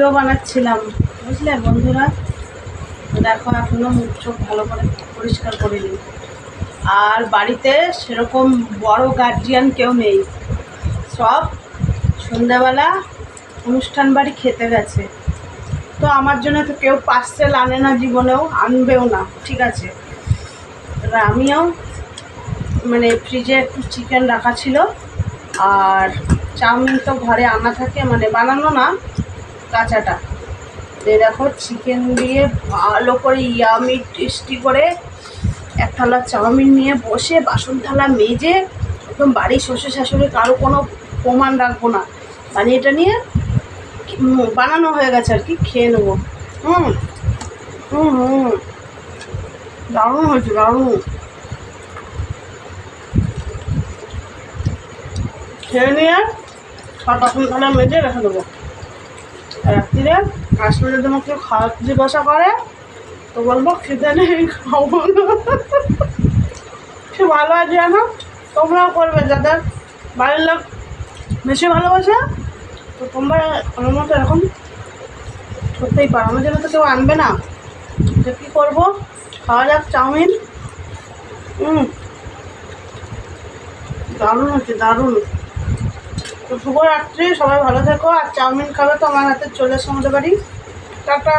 Video বানাচ্ছিলাম, বুঝলে বন্ধুরা। দেখো এখনো মুখ চোখ ভালো করে পরিষ্কার করিনি। আর বাড়িতে সেরকম বড় গার্জিয়ান কেউ নেই, সব সন্ধ্যাবেলা অনুষ্ঠান বাড়ি খেতে গেছে। তো আমার জন্য তো কেউ পার্সেল আনে না, জীবনেও আনবেও না, ঠিক আছে। এবার আমিও মানে ফ্রিজে একটু চিকেন রাখা ছিল, আর চাউমিন তো ঘরে আনা থাকে, মানে বানানো না, কাঁচাটা। দেখো চিকেন দিয়ে ভালো করে ইয়ামি টেস্টি করে এক থালা চাউমিন নিয়ে বসে বাসন থালা মেজে একদম বাড়ির শ্বশুর শাশুড়ি কারো কোনো প্রমাণ রাখবো না, মানে এটা নিয়ে বানানো হয়ে গেছে আর কি, খেয়ে নেবো। হুম হুম হুম দারুণ হয়েছে, দারুণ। খেয়ে নিয়ে সব বাসন থালা মেজে রেখে দেবো। রাত্রিরে আসলে যদি আমাকে খাওয়া জিজ্ঞাসা করে তো বলবো খেতে নেই, খাবো না। সে ভালো আছে জানো, তোমরাও করবে, যাদের বাড়ির লোক বেশি ভালোবাসে তো তোমরা আমার মতো এরকম করতেই পারো। আমার জন্য তো কেউ আনবে না, তো কী করবো, খাওয়া যাক চাউমিন। দারুণ হচ্ছে, দারুণ। তো শুভরাত্রি, সবাই ভালো থেকো। আর চাউমিন খাবে তো আমার হাতে চলে এসো আমাদের বাড়ি। টাটা।